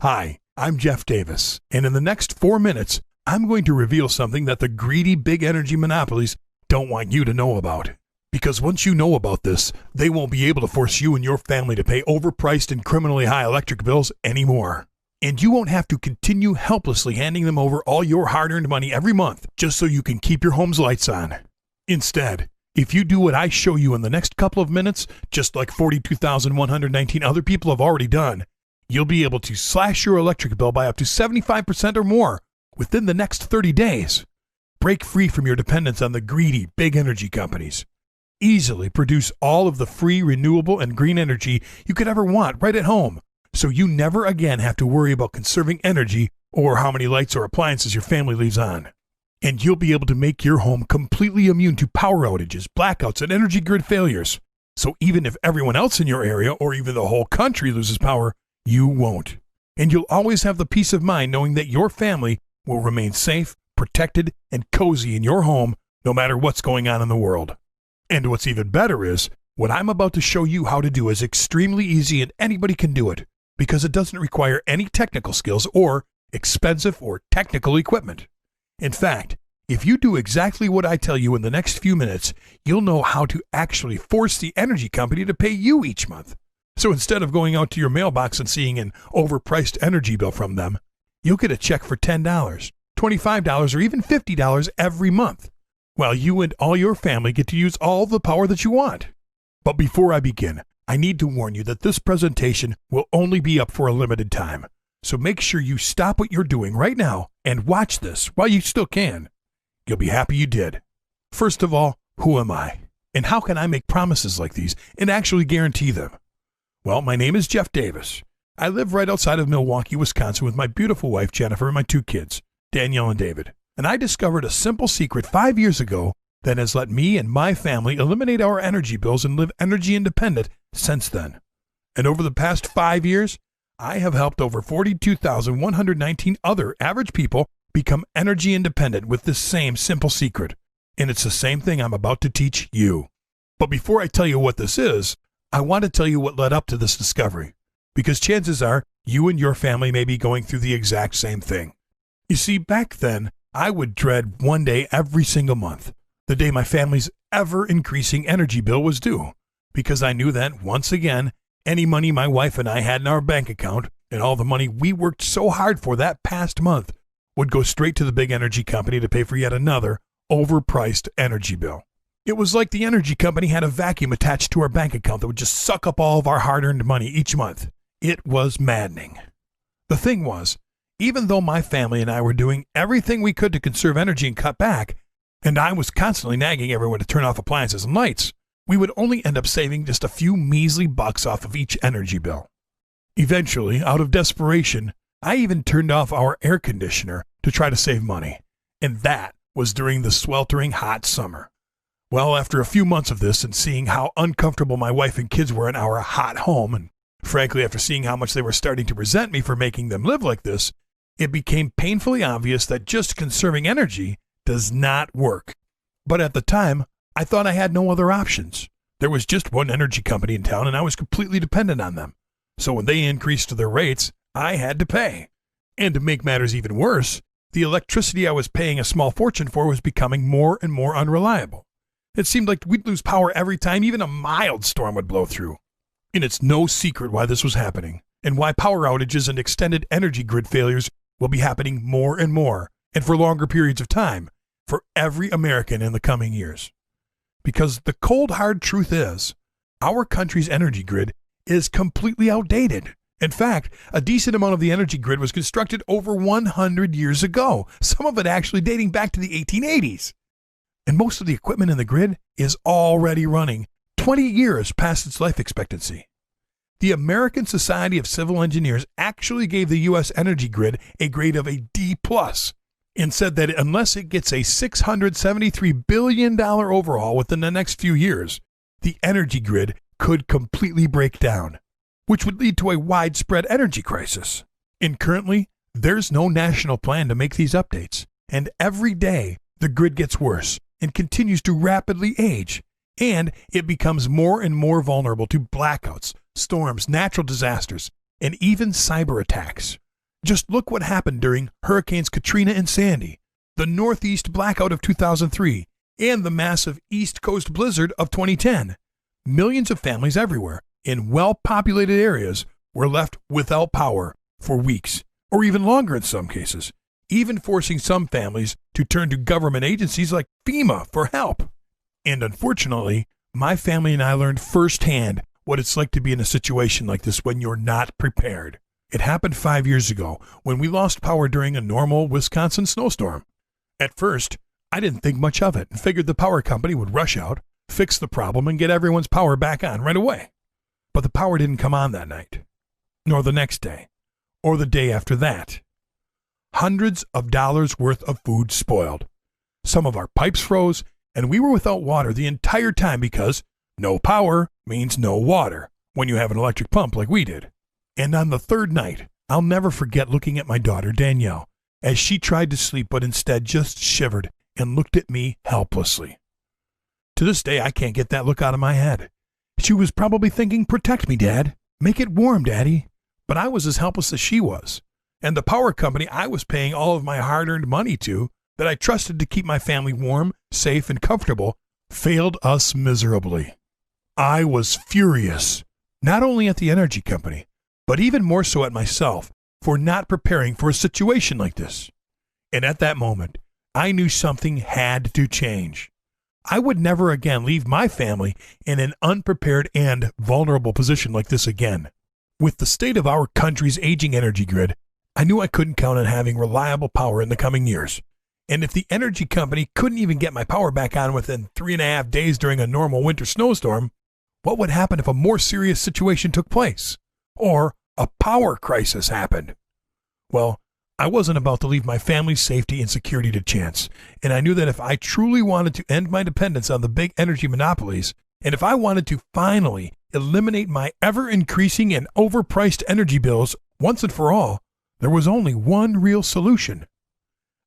Hi, I'm Jeff Davis, and in the next 4 minutes, I'm going to reveal something that the greedy big energy monopolies don't want you to know about. Because once you know about this, they won't be able to force you and your family to pay overpriced and criminally high electric bills anymore. And you won't have to continue helplessly handing them over all your hard-earned money every month just so you can keep your home's lights on. Instead, if you do what I show you in the next couple of minutes, just like 42,119 other people have already done, you'll be able to slash your electric bill by up to 75% or more within the next 30 days. Break free from your dependence on the greedy big energy companies. Easily produce all of the free, renewable, and green energy you could ever want right at home, so you never again have to worry about conserving energy or how many lights or appliances your family leaves on. And you'll be able to make your home completely immune to power outages, blackouts, and energy grid failures. So even if everyone else in your area or even the whole country loses power, you won't. And you'll always have the peace of mind knowing that your family will remain safe, protected, and cozy in your home no matter what's going on in the world. And what's even better is, what I'm about to show you how to do is extremely easy and anybody can do it, because it doesn't require any technical skills or expensive or technical equipment. In fact, if you do exactly what I tell you in the next few minutes, you'll know how to actually force the energy company to pay you each month. So instead of going out to your mailbox and seeing an overpriced energy bill from them, you'll get a check for $10, $25, or even $50 every month, while you and all your family get to use all the power that you want. But before I begin, I need to warn you that this presentation will only be up for a limited time. So make sure you stop what you're doing right now and watch this while you still can. You'll be happy you did. First of all, who am I? And how can I make promises like these and actually guarantee them? Well, my name is Jeff Davis. I live right outside of Milwaukee, Wisconsin with my beautiful wife, Jennifer, and my 2 kids, Danielle and David. And I discovered a simple secret 5 years ago that has let me and my family eliminate our energy bills and live energy independent since then. And over the past 5 years, I have helped over 42,119 other average people become energy independent with this same simple secret. And it's the same thing I'm about to teach you. But before I tell you what this is, I want to tell you what led up to this discovery, because chances are you and your family may be going through the exact same thing. You see, back then, I would dread one day every single month, the day my family's ever-increasing energy bill was due, because I knew that, once again, any money my wife and I had in our bank account and all the money we worked so hard for that past month would go straight to the big energy company to pay for yet another overpriced energy bill. It was like the energy company had a vacuum attached to our bank account that would just suck up all of our hard-earned money each month. It was maddening. The thing was, even though my family and I were doing everything we could to conserve energy and cut back, and I was constantly nagging everyone to turn off appliances and lights, we would only end up saving just a few measly bucks off of each energy bill. Eventually, out of desperation, I even turned off our air conditioner to try to save money, and that was during the sweltering hot summer. Well, after a few months of this and seeing how uncomfortable my wife and kids were in our hot home, and frankly after seeing how much they were starting to resent me for making them live like this, it became painfully obvious that just conserving energy does not work. But at the time, I thought I had no other options. There was just one energy company in town and I was completely dependent on them. So when they increased their rates, I had to pay. And to make matters even worse, the electricity I was paying a small fortune for was becoming more and more unreliable. It seemed like we'd lose power every time even a mild storm would blow through. And it's no secret why this was happening, and why power outages and extended energy grid failures will be happening more and more, and for longer periods of time, for every American in the coming years. Because the cold hard truth is, our country's energy grid is completely outdated. In fact, a decent amount of the energy grid was constructed over 100 years ago, some of it actually dating back to the 1880s. And most of the equipment in the grid is already running 20 years past its life expectancy. The American Society of Civil Engineers actually gave the U.S. energy grid a grade of a D+, and said that unless it gets a $673 billion overhaul within the next few years, the energy grid could completely break down, which would lead to a widespread energy crisis. And currently, there's no national plan to make these updates, and every day the grid gets worse and continues to rapidly age, and it becomes more and more vulnerable to blackouts, storms, natural disasters, and even cyber attacks. Just look what happened during Hurricanes Katrina and Sandy, the Northeast blackout of 2003, and the massive East Coast blizzard of 2010. Millions of families everywhere in well-populated areas were left without power for weeks, or even longer in some cases, even forcing some families to turn to government agencies like FEMA for help. And unfortunately, my family and I learned firsthand what it's like to be in a situation like this when you're not prepared. It happened 5 years ago when we lost power during a normal Wisconsin snowstorm. At first, I didn't think much of it and figured the power company would rush out, fix the problem, and get everyone's power back on right away. But the power didn't come on that night, nor the next day, or the day after that. Hundreds of dollars worth of food spoiled. Some of our pipes froze, and we were without water the entire time because no power means no water when you have an electric pump like we did. And on the third night, I'll never forget looking at my daughter, Danielle, as she tried to sleep but instead just shivered and looked at me helplessly. To this day, I can't get that look out of my head. She was probably thinking, "Protect me, Dad. Make it warm, Daddy." But I was as helpless as she was. And the power company I was paying all of my hard-earned money to, that I trusted to keep my family warm, safe, and comfortable, failed us miserably. I was furious, not only at the energy company, but even more so at myself for not preparing for a situation like this. And at that moment, I knew something had to change. I would never again leave my family in an unprepared and vulnerable position like this again. With the state of our country's aging energy grid, I knew I couldn't count on having reliable power in the coming years. And if the energy company couldn't even get my power back on within 3.5 days during a normal winter snowstorm, what would happen if a more serious situation took place? Or a power crisis happened? Well, I wasn't about to leave my family's safety and security to chance, and I knew that if I truly wanted to end my dependence on the big energy monopolies, and if I wanted to finally eliminate my ever-increasing and overpriced energy bills once and for all, there was only one real solution.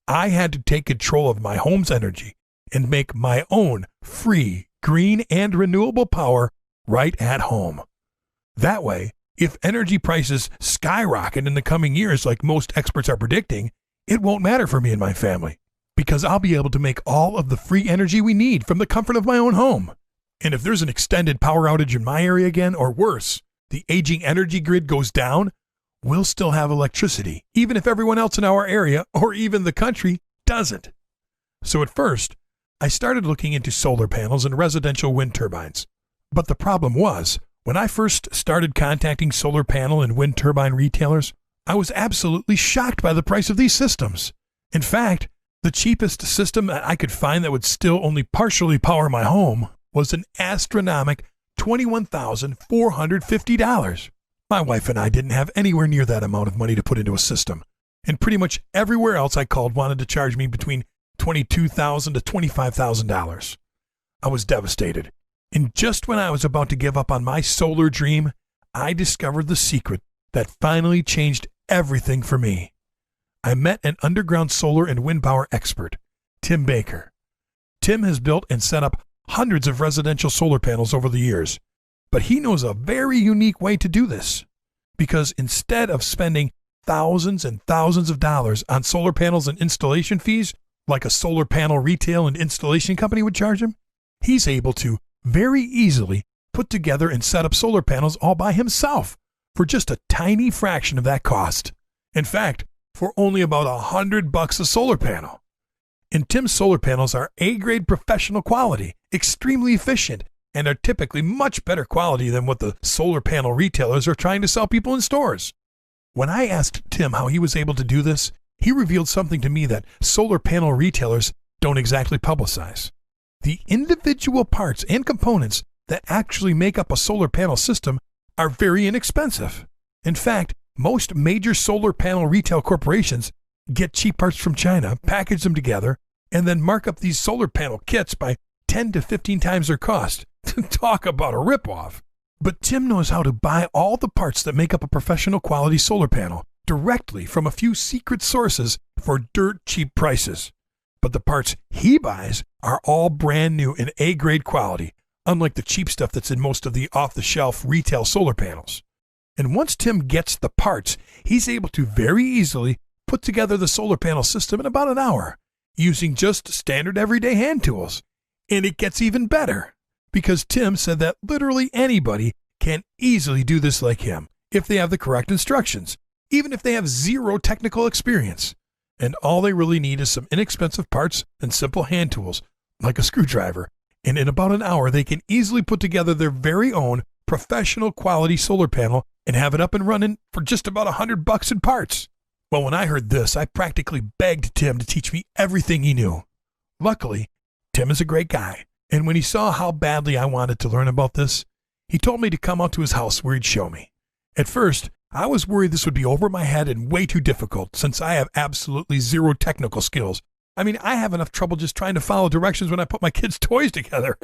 I had to take control of my home's energy and make my own free, green, and renewable power right at home. That way, if energy prices skyrocket in the coming years like most experts are predicting, it won't matter for me and my family, because I'll be able to make all of the free energy we need from the comfort of my own home. And if there's an extended power outage in my area again, or worse, the aging energy grid goes down, we'll still have electricity, even if everyone else in our area, or even the country, doesn't. So at first, I started looking into solar panels and residential wind turbines. But the problem was, when I first started contacting solar panel and wind turbine retailers, I was absolutely shocked by the price of these systems. In fact, the cheapest system that I could find that would still only partially power my home was an astronomical $21,450. My wife and I didn't have anywhere near that amount of money to put into a system, and pretty much everywhere else I called wanted to charge me between $22,000 to $25,000. I was devastated. And just when I was about to give up on my solar dream, I discovered the secret that finally changed everything for me. I met an underground solar and wind power expert, Tim Baker. Tim has built and set up hundreds of residential solar panels over the years, but he knows a very unique way to do this. Because instead of spending thousands and thousands of dollars on solar panels and installation fees, like a solar panel retail and installation company would charge him, he's able to very easily put together and set up solar panels all by himself for just a tiny fraction of that cost. In fact, for only about $100 a solar panel. And Tim's solar panels are A-grade professional quality, extremely efficient, and are typically much better quality than what the solar panel retailers are trying to sell people in stores. When I asked Tim how he was able to do this, he revealed something to me that solar panel retailers don't exactly publicize. The individual parts and components that actually make up a solar panel system are very inexpensive. In fact, most major solar panel retail corporations get cheap parts from China, package them together, and then mark up these solar panel kits by 10 to 15 times their cost. Talk about a ripoff. But Tim knows how to buy all the parts that make up a professional quality solar panel directly from a few secret sources for dirt cheap prices. But the parts he buys are all brand new and A-grade quality, unlike the cheap stuff that's in most of the off-the-shelf retail solar panels. And once Tim gets the parts, he's able to very easily put together the solar panel system in about an hour using just standard everyday hand tools. And it gets even better because Tim said that literally anybody can easily do this like him if they have the correct instructions, even if they have zero technical experience. And all they really need is some inexpensive parts and simple hand tools like a screwdriver. And in about an hour, they can easily put together their very own professional quality solar panel and have it up and running for just about $100 in parts. Well, when I heard this, I practically begged Tim to teach me everything he knew. Luckily, Tim is a great guy, and when he saw how badly I wanted to learn about this, he told me to come out to his house where he'd show me. At first, I was worried this would be over my head and way too difficult since I have absolutely zero technical skills. I mean, I have enough trouble just trying to follow directions when I put my kids' toys together.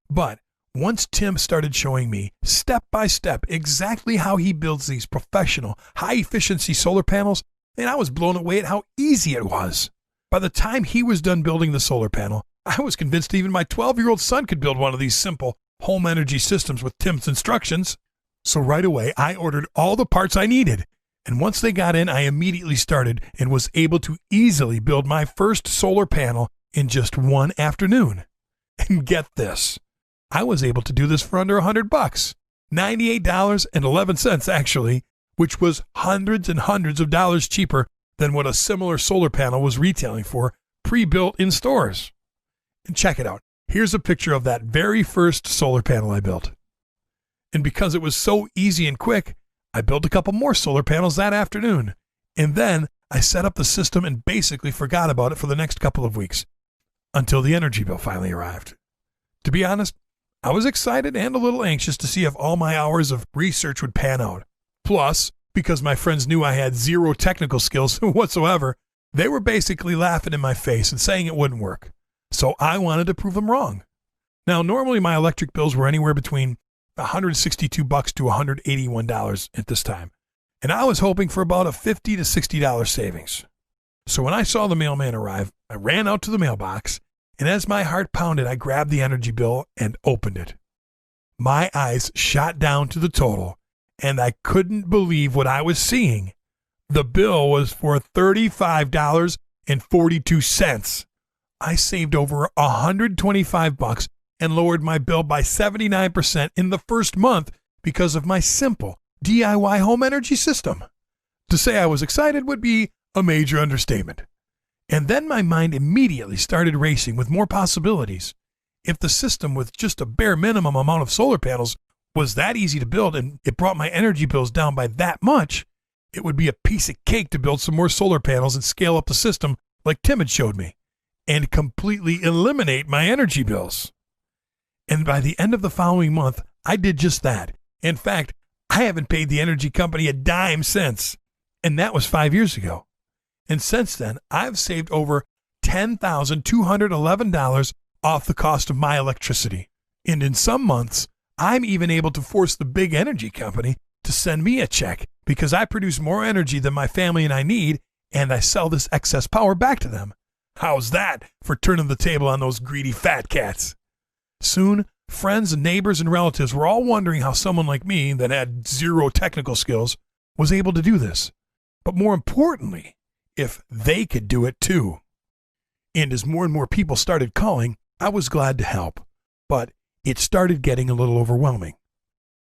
But once Tim started showing me step by step exactly how he builds these professional, high-efficiency solar panels, and I was blown away at how easy it was. By the time he was done building the solar panel, I was convinced even my 12-year-old son could build one of these simple home energy systems with Tim's instructions. So right away, I ordered all the parts I needed. And once they got in, I immediately started and was able to easily build my first solar panel in just one afternoon. And get this, I was able to do this for under $100, $98.11 actually, which was hundreds and hundreds of dollars cheaper than what a similar solar panel was retailing for pre-built in stores. And check it out. Here's a picture of that very first solar panel I built. And because it was so easy and quick, I built a couple more solar panels that afternoon. And then I set up the system and basically forgot about it for the next couple of weeks until the energy bill finally arrived. To be honest, I was excited and a little anxious to see if all my hours of research would pan out. Plus, because my friends knew I had zero technical skills whatsoever, they were basically laughing in my face and saying it wouldn't work. So I wanted to prove them wrong. Now, normally my electric bills were anywhere between $162 to $181 at this time, and I was hoping for about a $50 to $60 savings. So when I saw the mailman arrive, I ran out to the mailbox, and as my heart pounded, I grabbed the energy bill and opened it. My eyes shot down to the total, and I couldn't believe what I was seeing. The bill was for $35.42. I saved over $125 and lowered my bill by 79% in the first month because of my simple DIY home energy system. To say I was excited would be a major understatement. And then my mind immediately started racing with more possibilities. If the system with just a bare minimum amount of solar panels was that easy to build and it brought my energy bills down by that much, it would be a piece of cake to build some more solar panels and scale up the system like Tim had showed me and completely eliminate my energy bills. And by the end of the following month, I did just that. In fact, I haven't paid the energy company a dime since, and that was 5 years ago. And since then, I've saved over $10,211 off the cost of my electricity. And in some months, I'm even able to force the big energy company to send me a check because I produce more energy than my family and I need, and I sell this excess power back to them. How's that for turning the table on those greedy fat cats? Soon, friends and neighbors and relatives were all wondering how someone like me that had zero technical skills was able to do this. But more importantly, if they could do it too. And as more and more people started calling, I was glad to help. But it started getting a little overwhelming.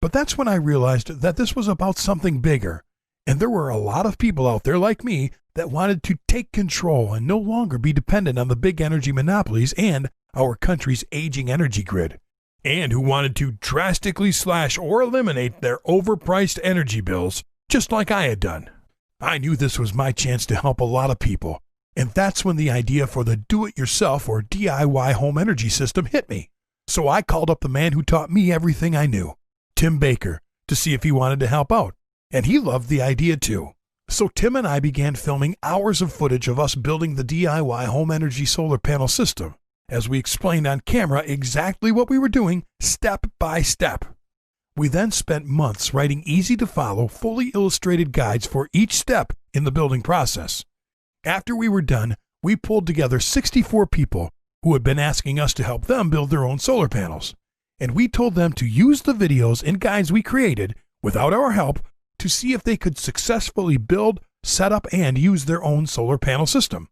But that's when I realized that this was about something bigger. And there were a lot of people out there like me that wanted to take control and no longer be dependent on the big energy monopolies and our country's aging energy grid, and who wanted to drastically slash or eliminate their overpriced energy bills, just like I had done. I knew this was my chance to help a lot of people, and that's when the idea for the do-it-yourself or DIY home energy system hit me. So I called up the man who taught me everything I knew, Tim Baker, to see if he wanted to help out, and he loved the idea too. So Tim and I began filming hours of footage of us building the DIY home energy solar panel system, as we explained on camera exactly what we were doing step by step. We then spent months writing easy-to-follow, fully illustrated guides for each step in the building process. After we were done, we pulled together 64 people who had been asking us to help them build their own solar panels, and we told them to use the videos and guides we created without our help, to see if they could successfully build, set up, and use their own solar panel system.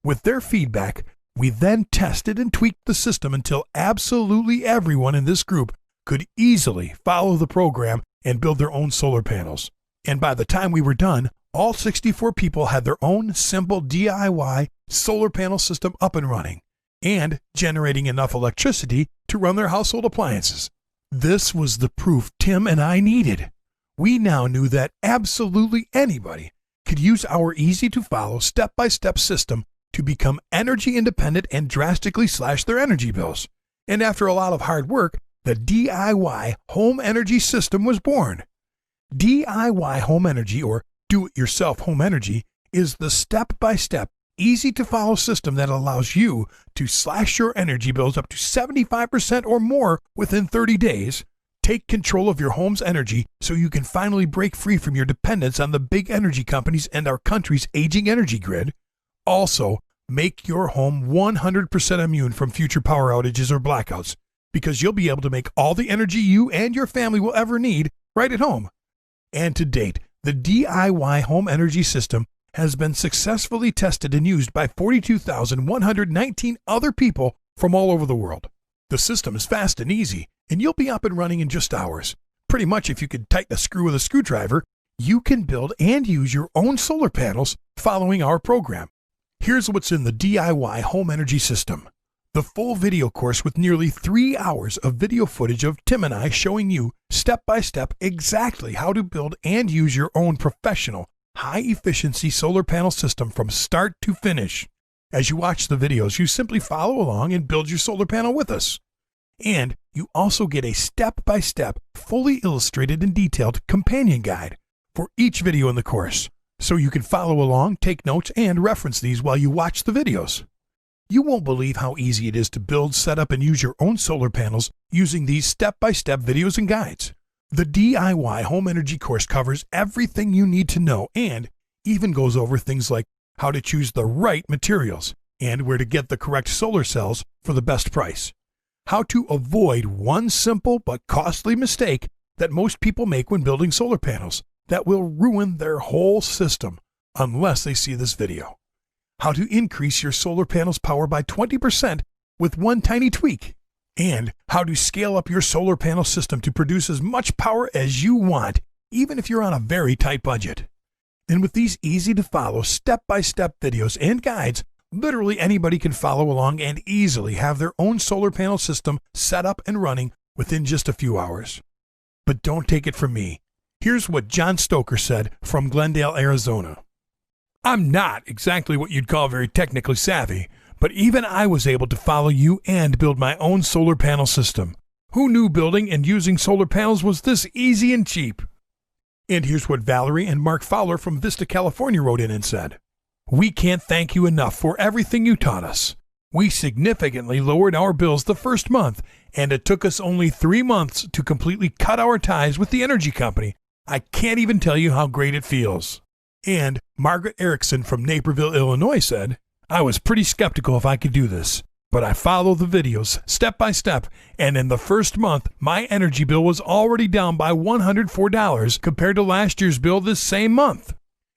With their feedback, we then tested and tweaked the system until absolutely everyone in this group could easily follow the program and build their own solar panels. And by the time we were done, all 64 people had their own simple DIY solar panel system up and running and generating enough electricity to run their household appliances. This was the proof Tim and I needed. We now knew that absolutely anybody could use our easy-to-follow step-by-step system to become energy independent and drastically slash their energy bills. And after a lot of hard work, the DIY home energy system was born. DIY home energy, or do-it-yourself home energy, is the step-by-step, easy-to-follow system that allows you to slash your energy bills up to 75% or more within 30 days, take control of your home's energy so you can finally break free from your dependence on the big energy companies and our country's aging energy grid, also make your home 100% immune from future power outages or blackouts, because you'll be able to make all the energy you and your family will ever need right at home. And to date, the DIY home energy system has been successfully tested and used by 42,119 other people from all over the world. The system is fast and easy, and you'll be up and running in just hours. Pretty much if you could tighten a screw with a screwdriver, you can build and use your own solar panels following our program. Here's what's in the DIY home energy system. The full video course with nearly 3 hours of video footage of Tim and I showing you step by step exactly how to build and use your own professional, high-efficiency solar panel system from start to finish. As you watch the videos, you simply follow along and build your solar panel with us. And you also get a step-by-step, fully illustrated and detailed companion guide for each video in the course, so you can follow along, take notes, and reference these while you watch the videos. You won't believe how easy it is to build, set up, and use your own solar panels using these step-by-step videos and guides. The DIY home energy course covers everything you need to know and even goes over things like how to choose the right materials and where to get the correct solar cells for the best price. How to avoid one simple but costly mistake that most people make when building solar panels that will ruin their whole system unless they see this video. How to increase your solar panel's power by 20% with one tiny tweak, and how to scale up your solar panel system to produce as much power as you want, even if you're on a very tight budget. And with these easy-to-follow step-by-step videos and guides, literally anybody can follow along and easily have their own solar panel system set up and running within just a few hours. But don't take it from me. Here's what John Stoker said from Glendale, Arizona. I'm not exactly what you'd call very technically savvy, but even I was able to follow you and build my own solar panel system. Who knew building and using solar panels was this easy and cheap? And here's what Valerie and Mark Fowler from Vista, California wrote in and said. We can't thank you enough for everything you taught us. We significantly lowered our bills the first month, and it took us only 3 months to completely cut our ties with the energy company. I can't even tell you how great it feels. And Margaret Erickson from Naperville, Illinois said, I was pretty skeptical if I could do this, but I followed the videos step by step, and in the first month, my energy bill was already down by $104 compared to last year's bill this same month.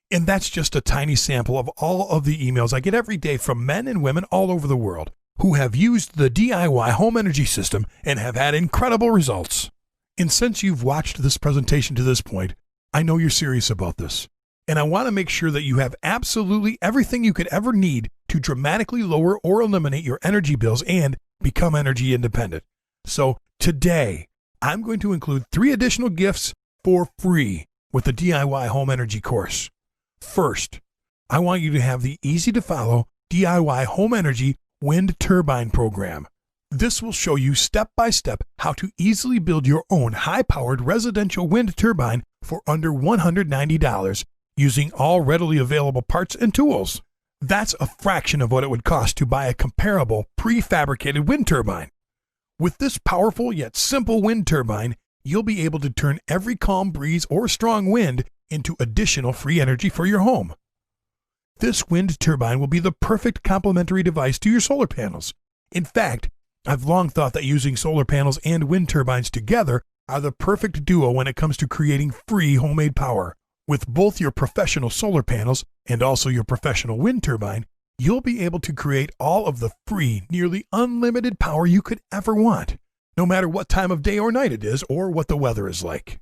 And that's just a tiny sample of all of the emails I get every day from men and women all over the world who have used the DIY home energy system and have had incredible results. And since you've watched this presentation to this point, I know you're serious about this. And I want to make sure that you have absolutely everything you could ever need to dramatically lower or eliminate your energy bills and become energy independent. So today, I'm going to include 3 additional gifts for free with the DIY home energy course. First, I want you to have the easy-to-follow DIY home energy wind turbine program. This will show you step-by-step how to easily build your own high-powered residential wind turbine for under $190 using all readily available parts and tools. That's a fraction of what it would cost to buy a comparable prefabricated wind turbine. With this powerful yet simple wind turbine, you'll be able to turn every calm breeze or strong wind into additional free energy for your home. This wind turbine will be the perfect complementary device to your solar panels. In fact, I've long thought that using solar panels and wind turbines together are the perfect duo when it comes to creating free homemade power. With both your professional solar panels and also your professional wind turbine, you'll be able to create all of the free, nearly unlimited power you could ever want, no matter what time of day or night it is or what the weather is like.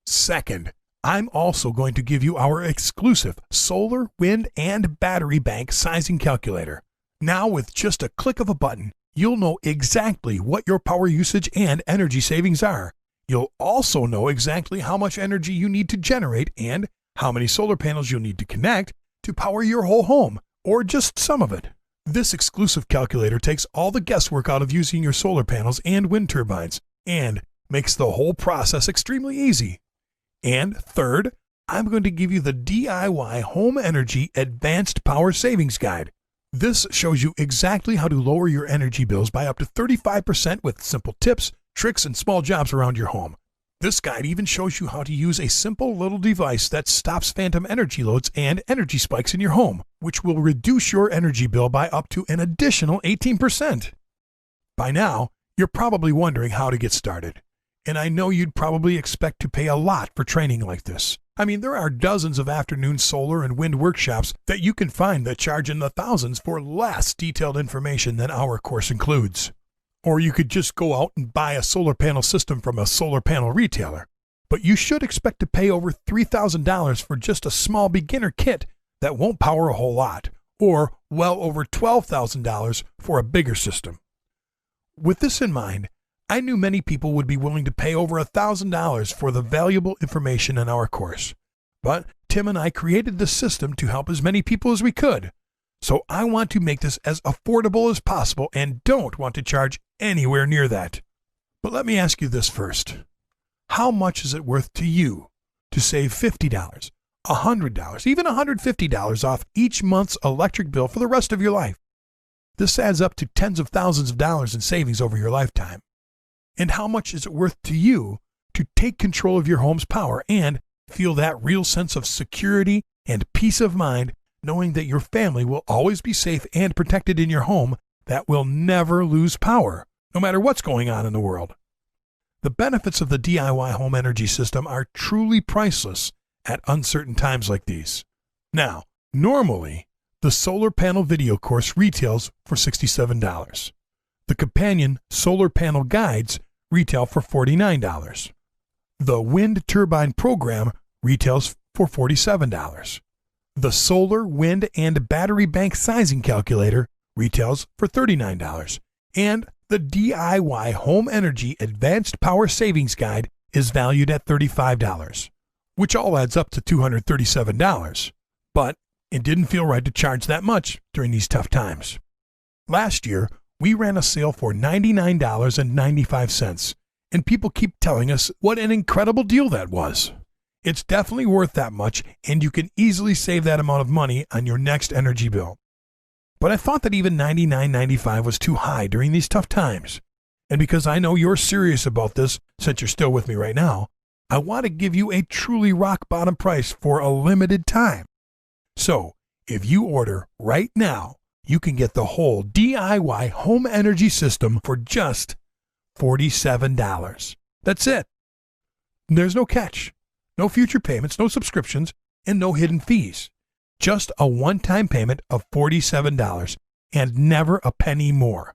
Second, I'm also going to give you our exclusive solar, wind, and battery bank sizing calculator. Now, with just a click of a button, you'll know exactly what your power usage and energy savings are. You'll also know exactly how much energy you need to generate and how many solar panels you'll need to connect to power your whole home, or just some of it. This exclusive calculator takes all the guesswork out of using your solar panels and wind turbines and makes the whole process extremely easy. And third, I'm going to give you the DIY Home Energy Advanced Power Savings Guide. This shows you exactly how to lower your energy bills by up to 35% with simple tips, tricks, and small jobs around your home. This guide even shows you how to use a simple little device that stops phantom energy loads and energy spikes in your home, which will reduce your energy bill by up to an additional 18%. By now, you're probably wondering how to get started. And I know you'd probably expect to pay a lot for training like this. I mean, there are dozens of afternoon solar and wind workshops that you can find that charge in the thousands for less detailed information than our course includes. Or you could just go out and buy a solar panel system from a solar panel retailer. But you should expect to pay over $3,000 for just a small beginner kit that won't power a whole lot, or well over $12,000 for a bigger system. With this in mind, I knew many people would be willing to pay over $1,000 for the valuable information in our course. But Tim and I created this system to help as many people as we could. So I want to make this as affordable as possible and don't want to charge anywhere near that. But let me ask you this first. How much is it worth to you to save $50, $100, even $150 off each month's electric bill for the rest of your life? This adds up to tens of thousands of dollars in savings over your lifetime. And how much is it worth to you to take control of your home's power and feel that real sense of security and peace of mind knowing that your family will always be safe and protected in your home that will never lose power, no matter what's going on in the world? The benefits of the DIY home energy system are truly priceless at uncertain times like these. Now, normally, the solar panel video course retails for $67. The companion solar panel guides retail for $49. The wind turbine program retails for $47. The solar, wind, and battery bank sizing calculator retails for $39. And the DIY Home Energy Advanced Power Savings Guide is valued at $35, which all adds up to $237. But it didn't feel right to charge that much during these tough times. Last year, we ran a sale for $99.95, and people keep telling us what an incredible deal that was. It's definitely worth that much, and you can easily save that amount of money on your next energy bill. But I thought that even $99.95 was too high during these tough times. And because I know you're serious about this, since you're still with me right now, I want to give you a truly rock-bottom price for a limited time. So, if you order right now, you can get the whole DIY home energy system for just $47. That's it. There's no catch, no future payments, no subscriptions, and no hidden fees. Just a one-time payment of $47 and never a penny more.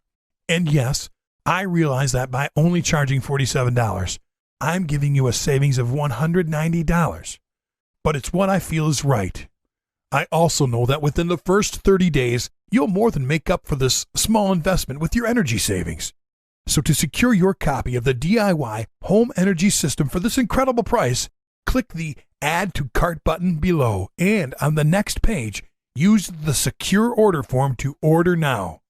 And yes, I realize that by only charging $47, I'm giving you a savings of $190. But it's what I feel is right. I also know that within the first 30 days, you'll more than make up for this small investment with your energy savings. So to secure your copy of the DIY Home Energy System for this incredible price, click the Add to Cart button below, and on the next page, use the secure order form to order now.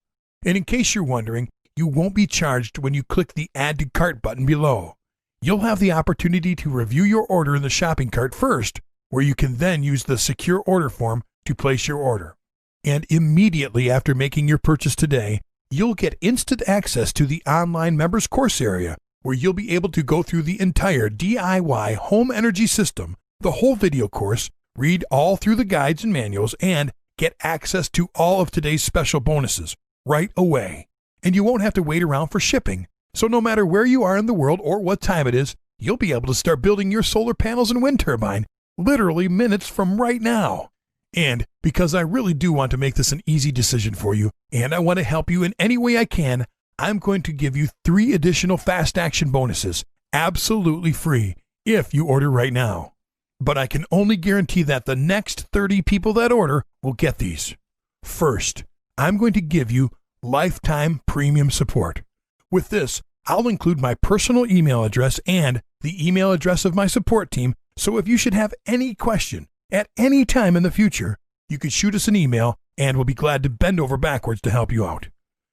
And in case you're wondering, you won't be charged when you click the Add to Cart button below. You'll have the opportunity to review your order in the shopping cart first, where you can then use the secure order form to place your order. And immediately after making your purchase today, you'll get instant access to the online members course area, where you'll be able to go through the entire DIY home energy system, the whole video course, read all through the guides and manuals, and get access to all of today's special bonuses right away. And you won't have to wait around for shipping. So no matter where you are in the world or what time it is, you'll be able to start building your solar panels and wind turbine literally minutes from right now. And because I really do want to make this an easy decision for you, and I want to help you in any way I can, I'm going to give you 3 additional fast action bonuses, absolutely free, if you order right now. But I can only guarantee that the next 30 people that order will get these. First, I'm going to give you lifetime premium support. With this, I'll include my personal email address and the email address of my support team, so if you should have any question at any time in the future, you can shoot us an email and we'll be glad to bend over backwards to help you out.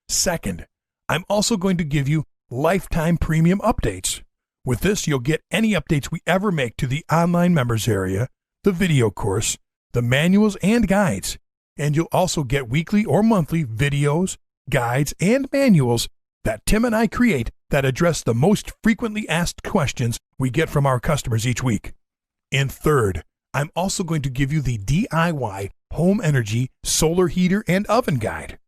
Second, I'm also going to give you lifetime premium updates. With this, you'll get any updates we ever make to the online members area, the video course, the manuals and guides, and you'll also get weekly or monthly videos, guides, and manuals that Tim and I create that address the most frequently asked questions we get from our customers each week. And third, I'm also going to give you the DIY Home Energy Solar Heater and Oven Guide.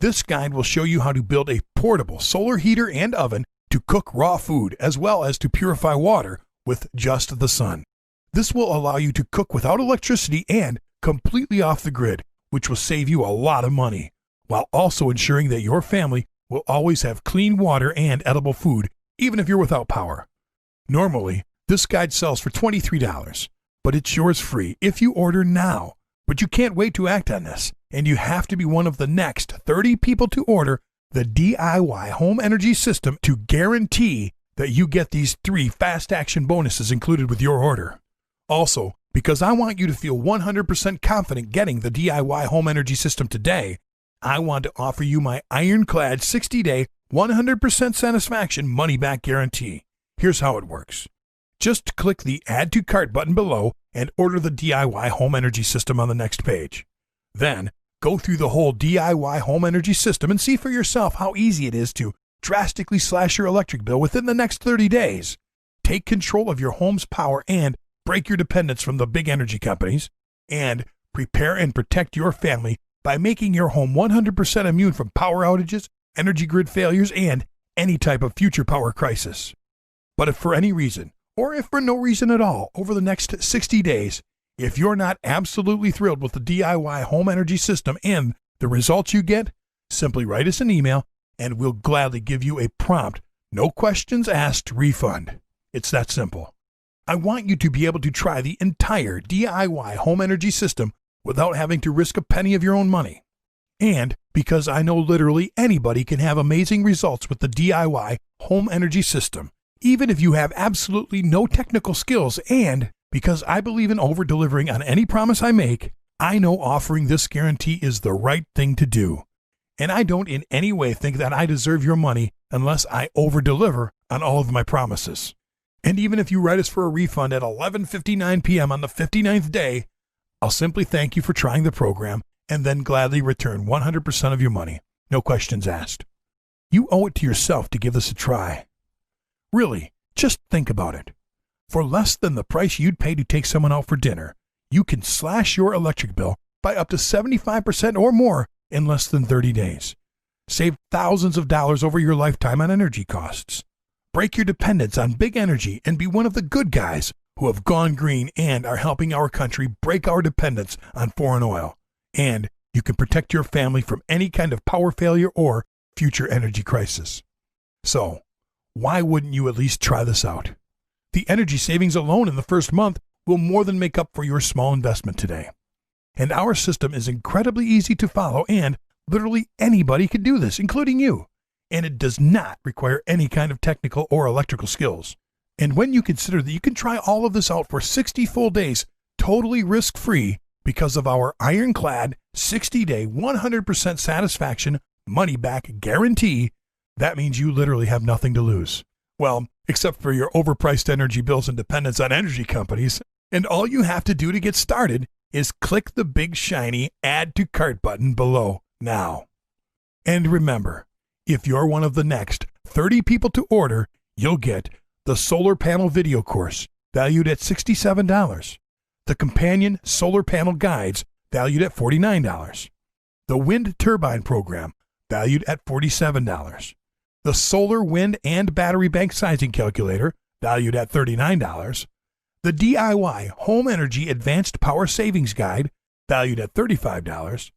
This guide will show you how to build a portable solar heater and oven to cook raw food as well as to purify water with just the sun. This will allow you to cook without electricity and completely off the grid, which will save you a lot of money, while also ensuring that your family will always have clean water and edible food, even if you're without power. Normally, this guide sells for $23, but it's yours free if you order now. But you can't wait to act on this, and you have to be one of the next 30 people to order the DIY Home Energy System to guarantee that you get these 3 fast action bonuses included with your order. Also, because I want you to feel 100% confident getting the DIY Home Energy System today, I want to offer you my ironclad 60-day, 100% satisfaction money-back guarantee. Here's how it works. Just click the Add to Cart button below and order the DIY Home Energy System on the next page. Then, go through the whole DIY Home Energy System and see for yourself how easy it is to drastically slash your electric bill within the next 30 days. Take control of your home's power and break your dependence from the big energy companies. And prepare and protect your family by making your home 100% immune from power outages, energy grid failures, and any type of future power crisis. But if for any reason, or if for no reason at all, over the next 60 days, if you're not absolutely thrilled with the DIY Home Energy System and the results you get, simply write us an email and we'll gladly give you a prompt, no questions asked refund. It's that simple. I want you to be able to try the entire DIY Home Energy System without having to risk a penny of your own money. And because I know literally anybody can have amazing results with the DIY Home Energy System, even if you have absolutely no technical skills, and because I believe in over-delivering on any promise I make, I know offering this guarantee is the right thing to do. And I don't in any way think that I deserve your money unless I over-deliver on all of my promises. And even if you write us for a refund at 11:59 p.m. on the 59th day, I'll simply thank you for trying the program and then gladly return 100% of your money, no questions asked. You owe it to yourself to give this a try. Really, just think about it. For less than the price you'd pay to take someone out for dinner, you can slash your electric bill by up to 75% or more in less than 30 days. Save thousands of dollars over your lifetime on energy costs. Break your dependence on big energy and be one of the good guys who have gone green and are helping our country break our dependence on foreign oil. And you can protect your family from any kind of power failure or future energy crisis. So, why wouldn't you at least try this out? The energy savings alone in the first month will more than make up for your small investment today. And our system is incredibly easy to follow, and literally anybody can do this, including you. And it does not require any kind of technical or electrical skills. And when you consider that you can try all of this out for 60 full days, totally risk-free, because of our ironclad 60-day 100% satisfaction money-back guarantee, that means you literally have nothing to lose. Well, except for your overpriced energy bills and dependence on energy companies. And all you have to do to get started is click the big shiny Add to Cart button below now. And remember, if you're one of the next 30 people to order, you'll get the solar panel video course, valued at $67, the companion solar panel guides, valued at $49, the wind turbine program, valued at $47, the solar, wind, and battery bank sizing calculator, valued at $39, the DIY Home Energy Advanced Power Savings Guide, valued at $35,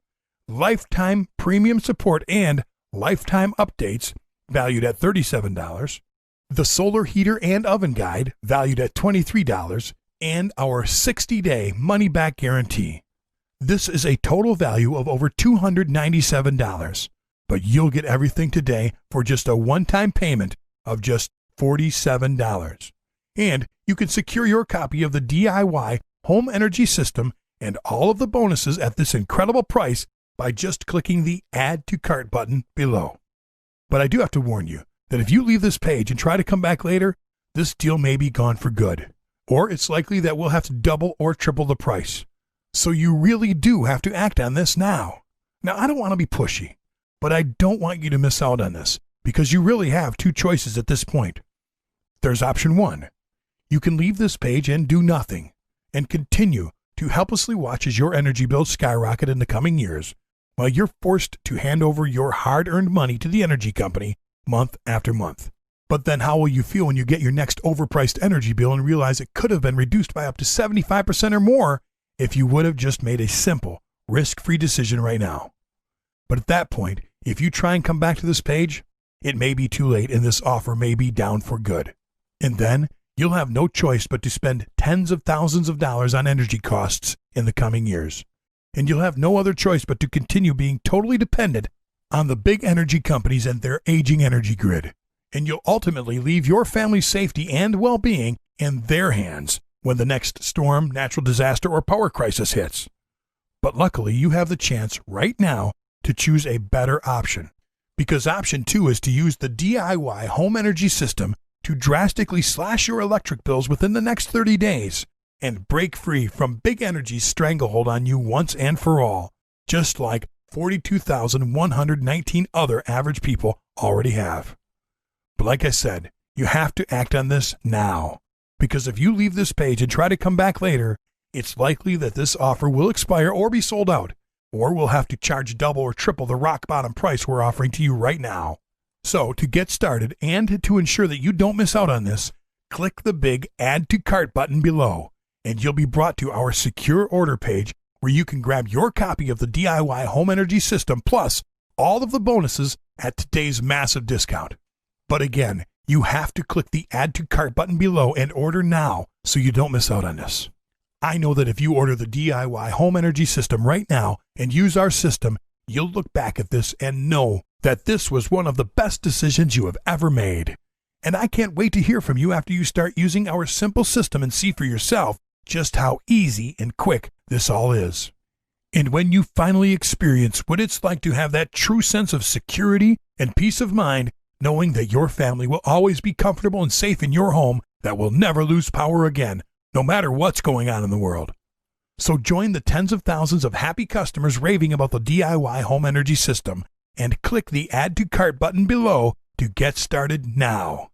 lifetime premium support and lifetime updates, valued at $37, the Solar Heater and Oven Guide, valued at $23, and our 60-day money-back guarantee. This is a total value of over $297, but you'll get everything today for just a one-time payment of just $47. And you can secure your copy of the DIY Home Energy System and all of the bonuses at this incredible price by just clicking the Add to Cart button below. But I do have to warn you that if you leave this page and try to come back later, this deal may be gone for good. Or it's likely that we'll have to double or triple the price. So you really do have to act on this now. Now, I don't want to be pushy, but I don't want you to miss out on this because you really have two choices at this point. There's option one. You can leave this page and do nothing and continue to helplessly watch as your energy bills skyrocket in the coming years while you're forced to hand over your hard-earned money to the energy company month after month. But then how will you feel when you get your next overpriced energy bill and realize it could have been reduced by up to 75% or more if you would have just made a simple, risk-free decision right now? But at that point, if you try and come back to this page, it may be too late and this offer may be down for good. And then you'll have no choice but to spend tens of thousands of dollars on energy costs in the coming years. And you'll have no other choice but to continue being totally dependent on the big energy companies and their aging energy grid. And you'll ultimately leave your family's safety and well-being in their hands when the next storm, natural disaster, or power crisis hits. But luckily, you have the chance right now to choose a better option. Because option 2 is to use the DIY Home Energy System to drastically slash your electric bills within the next 30 days and break free from big energy's stranglehold on you once and for all, just like 42,119 other average people already have. But like I said, you have to act on this now, because if you leave this page and try to come back later, it's likely that this offer will expire or be sold out, or we'll have to charge double or triple the rock bottom price we're offering to you right now. So to get started and to ensure that you don't miss out on this, click the big Add to Cart button below, and you'll be brought to our secure order page where you can grab your copy of the DIY Home Energy System plus all of the bonuses at today's massive discount. But again, you have to click the Add to Cart button below and order now so you don't miss out on this. I know that if you order the DIY Home Energy System right now and use our system, you'll look back at this and know that this was one of the best decisions you have ever made. And I can't wait to hear from you after you start using our simple system and see for yourself just how easy and quick this all is. And when you finally experience what it's like to have that true sense of security and peace of mind, knowing that your family will always be comfortable and safe in your home that will never lose power again, no matter what's going on in the world. So join the tens of thousands of happy customers raving about the DIY Home Energy System and click the Add to Cart button below to get started now.